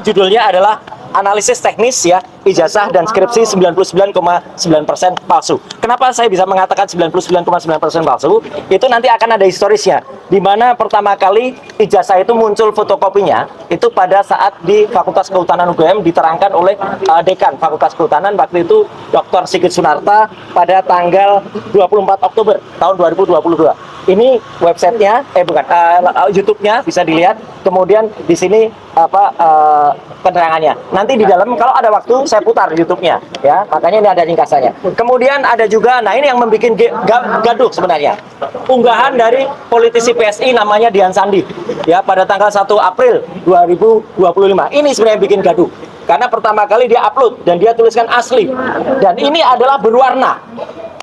judulnya adalah analisis teknis ya, ijazah dan skripsi 99,9% palsu. Kenapa saya bisa mengatakan 99,9% palsu? Itu nanti akan ada historisnya, di mana pertama kali ijazah itu muncul fotokopinya itu pada saat di Fakultas Kehutanan UGM diterangkan oleh Dekan Fakultas Kehutanan waktu itu Dr. Sigit Sunarta pada tanggal 24 Oktober tahun 2022. Ini websitenya, YouTube-nya bisa dilihat. Kemudian di sini penerangannya. Nanti di dalam kalau ada waktu saya putar YouTube-nya, ya. Makanya ini ada ringkasannya. Kemudian ada juga, nah ini yang membuat gaduh sebenarnya. Unggahan dari politisi PSI namanya Dian Sandi, ya, pada tanggal 1 April 2025. Ini sebenarnya bikin gaduh. Karena pertama kali dia upload dan dia tuliskan asli. Dan ini adalah berwarna.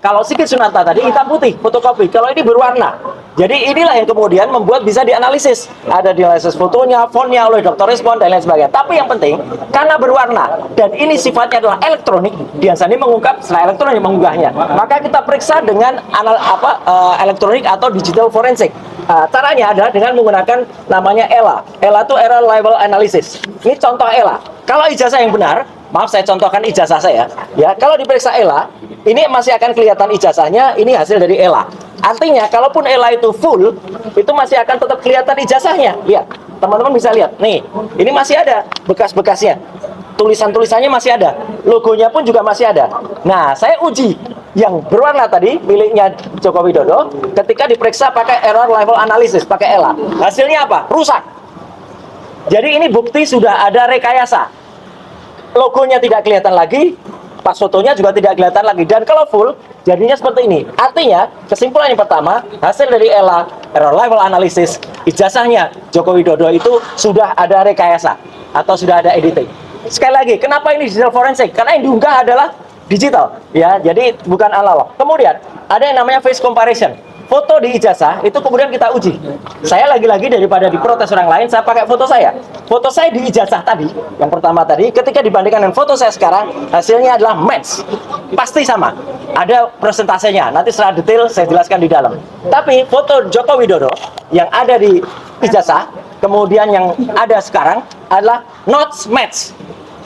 Kalau Sigit Sunarta tadi hitam putih, fotokopi. Kalau ini berwarna. Jadi inilah yang kemudian membuat bisa dianalisis. Ada dianalisis fotonya, fontnya oleh Dr. Respon dan lain sebagainya. Tapi yang penting, karena berwarna dan ini sifatnya adalah elektronik, Dian Sandi mengungkap setelah elektronik mengunggahnya. Maka kita periksa dengan elektronik atau digital forensik. Caranya adalah dengan menggunakan namanya ELA. ELA itu Error Level Analysis. Ini contoh ELA. Kalau ijazah yang benar, maaf saya contohkan ijazah saya, ya. Kalau diperiksa ELA, ini masih akan kelihatan ijazahnya, ini hasil dari ELA. Artinya, kalaupun ELA itu full, itu masih akan tetap kelihatan ijazahnya. Lihat, teman-teman bisa lihat. Nih, ini masih ada bekas-bekasnya. Tulisan-tulisannya masih ada. Logonya pun juga masih ada. Nah, saya uji yang berwarna tadi, miliknya Joko Widodo, ketika diperiksa pakai Error Level Analysis, pakai ELA. Hasilnya apa? Rusak. Jadi ini bukti sudah ada rekayasa. Logonya tidak kelihatan lagi, pas fotonya juga tidak kelihatan lagi. Dan kalau full, jadinya seperti ini. Artinya, kesimpulan yang pertama, hasil dari ELA, Error Level Analysis, ijazahnya Joko Widodo itu sudah ada rekayasa atau sudah ada editing. Sekali lagi, kenapa ini digital forensik? Karena yang diunggah adalah digital, ya. Jadi bukan analog. Kemudian ada yang namanya face comparison. Foto di ijazah itu kemudian kita uji. Saya lagi-lagi daripada diprotes orang lain, saya pakai foto saya. Foto saya di ijazah tadi, yang pertama tadi, ketika dibandingkan dengan foto saya sekarang, hasilnya adalah match. Pasti sama. Ada persentasenya. Nanti secara detail saya jelaskan di dalam. Tapi foto Joko Widodo yang ada di ijazah, kemudian yang ada sekarang adalah not match.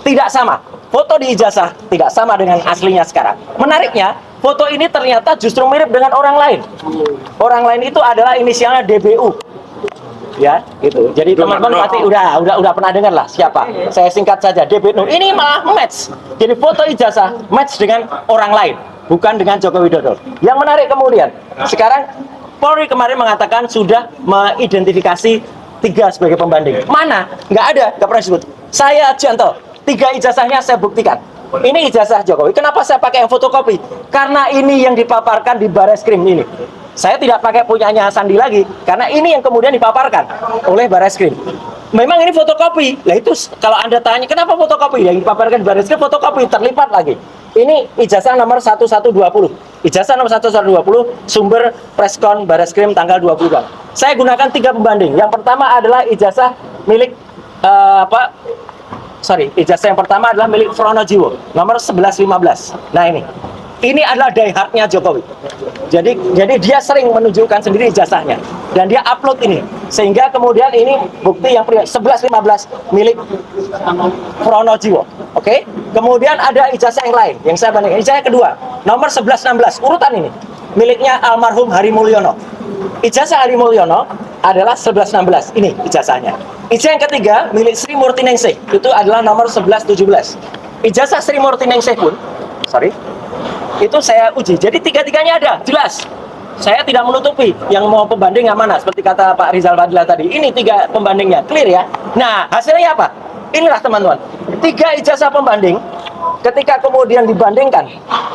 Tidak sama. Foto di ijazah tidak sama dengan aslinya sekarang. Menariknya, foto ini ternyata justru mirip dengan orang lain. Orang lain itu adalah inisialnya DBU. Ya, gitu. Jadi teman-teman pasti udah pernah dengar lah siapa. Saya singkat saja, DBU. Ini malah match. Jadi foto ijazah match dengan orang lain, bukan dengan Joko Widodo. Yang menarik kemudian, sekarang Polri kemarin mengatakan sudah mengidentifikasi 3 sebagai pembanding. Mana? Nggak ada, nggak pernah disebut. Saya contoh, 3 ijazahnya saya buktikan. Ini ijazah Jokowi. Kenapa saya pakai yang fotokopi? Karena ini yang dipaparkan di Bareskrim ini. Saya tidak pakai punyanya Sandi lagi, karena ini yang kemudian dipaparkan oleh Bareskrim. Memang ini fotokopi. Lah itu kalau Anda tanya kenapa fotokopi? Yang dipaparkan di Bareskrim fotokopi terlipat lagi. Ini ijazah nomor 1120. Ijazah nomor 1120 sumber preskon Bareskrim tanggal 20 Bang. Saya gunakan 3 pembanding. Yang pertama adalah ijazah milik ijazah yang pertama adalah milik Fronojiwo, nomor 1115. Nah ini adalah diehardnya Jokowi. Jadi dia sering menunjukkan sendiri ijazahnya dan dia upload ini, sehingga kemudian ini bukti yang 1115 milik Fronojiwo. Oke. Kemudian ada ijazah yang lain yang saya bandingkan. Ijazah yang kedua, nomor 1116, urutan ini miliknya almarhum Hari Mulyono. Ijazah Hari Mulyono adalah 1116. Ini ijazahnya. Ijazah yang ketiga milik Sri Murtiningsih, itu adalah nomor 1117. Ijazah Sri Murtiningsih pun, itu saya uji. Jadi 3-3-nya ada, jelas. Saya tidak menutupi yang mau pembanding yang mana, seperti kata Pak Rizal Fadila tadi. Ini 3 pembandingnya, clear ya. Nah, hasilnya apa? Inilah teman-teman, 3 ijazah pembanding, ketika kemudian dibandingkan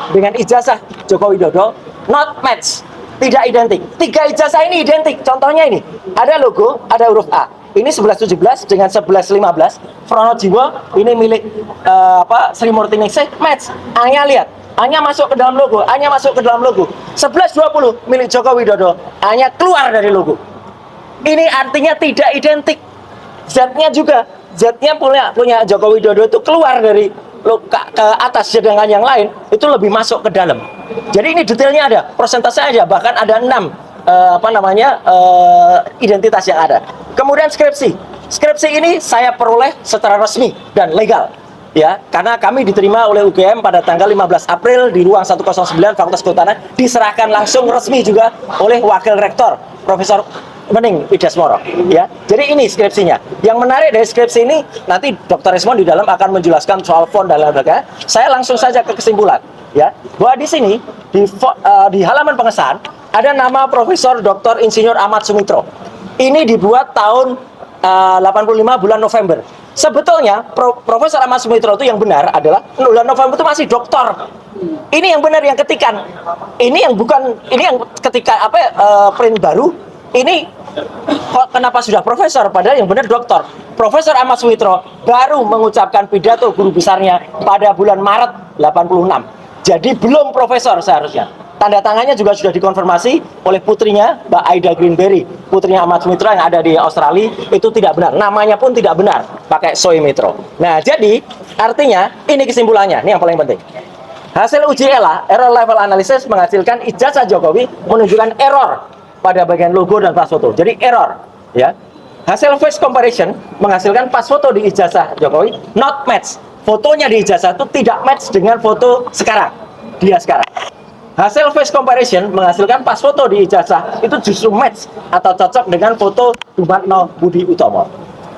dengan ijazah Joko Widodo, not match, tidak identik. 3 ijazah ini identik. Contohnya ini, ada logo, ada huruf A. Ini 1117 dengan 1115. Fronojiwo ini milik Sri Murtiningsih, match. A-nya lihat, A-nya masuk ke dalam logo, A-nya masuk ke dalam logo. 1120 milik Joko Widodo, A-nya keluar dari logo. Ini artinya tidak identik. Z-nya juga, Z-nya punya Joko Widodo itu keluar dari ke atas, sedangkan yang lain itu lebih masuk ke dalam. Jadi ini detailnya ada, persentase aja, bahkan ada 6 identitas yang ada. Kemudian skripsi. Skripsi ini saya peroleh secara resmi dan legal. Ya, karena kami diterima oleh UGM pada tanggal 15 April di ruang 109 Fakultas Kehutanan, diserahkan langsung resmi juga oleh Wakil Rektor Profesor Wening Widasmoro. Ya, jadi ini skripsinya. Yang menarik dari skripsi ini, nanti Dr. Resmond di dalam akan menjelaskan soal font dan lain sebagainya. Saya langsung saja ke kesimpulan. Ya, bahwa di sini di halaman pengesahan ada nama Profesor Dr. Insinyur Ahmad Sumitro. Ini dibuat tahun 85 bulan November. Sebetulnya Profesor Ahmad Sumitro itu yang benar adalah bulan November itu masih doktor. Ini yang benar yang ketikan. Ini yang bukan, ini yang ketika print baru. Ini kok kenapa sudah profesor padahal yang benar doktor. Profesor Ahmad Sumitro baru mengucapkan pidato guru besarnya pada bulan Maret 86. Jadi belum profesor seharusnya. Tanda tangannya juga sudah dikonfirmasi oleh putrinya, Mbak Aida Greenberry, putrinya Ahmad Sumitro yang ada di Australia. Itu tidak benar, namanya pun tidak benar, pakai Soemitro. Nah, jadi artinya ini kesimpulannya, ini yang paling penting. Hasil uji ELA, error level analysis, menghasilkan ijazah Jokowi menunjukkan error pada bagian logo dan pas foto. Jadi error, ya. Hasil face comparison menghasilkan pas foto di ijazah Jokowi not match. Fotonya di ijazah itu tidak match dengan foto sekarang, dia sekarang. Hasil face comparison menghasilkan pas foto di ijazah itu justru match atau cocok dengan foto Dumatno Budi Utomo.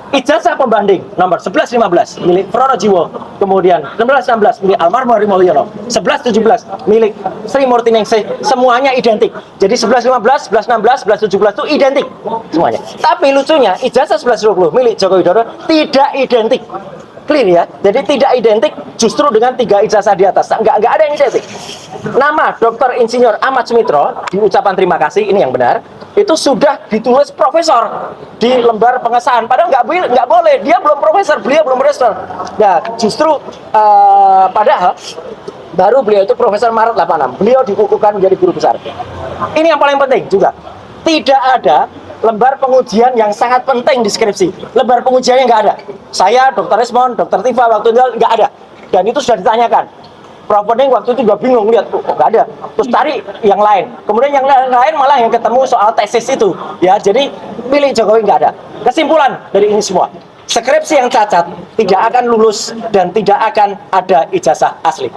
Ijazah pembanding nomor 1115 milik Pronojiwo, kemudian 1616 milik Almarhum Heri Mulyono, 1117 milik Sri Murtiningsih, semuanya identik. Jadi 1115, 1116, 1117 itu identik semuanya. Tapi lucunya ijazah 1120 milik Joko Widodo tidak identik. Clear ya, jadi tidak identik justru dengan 3 ijazah di atas. Nggak ada yang identik. Nama Dr. Insinyur Ahmad Sumitro di ucapan terima kasih ini yang benar itu sudah ditulis profesor di lembar pengesahan. Padahal nggak boleh, dia belum profesor, beliau belum profesor. Nah, justru padahal baru beliau itu profesor Maret 86. Beliau dikukuhkan menjadi guru besar. Ini yang paling penting juga. Tidak ada lembar pengujian yang sangat penting di skripsi. Lembar pengujiannya nggak ada. Saya, Dr. Resmond, Dr. Tifa waktu itu nggak ada. Dan itu sudah ditanyakan. Prof. Wening waktu itu juga bingung lihat, nggak ada. Terus cari yang lain. Kemudian yang lain malah yang ketemu soal tesis itu. Ya, jadi pilih Jokowi nggak ada. Kesimpulan dari ini semua, skripsi yang cacat tidak akan lulus dan tidak akan ada ijazah asli.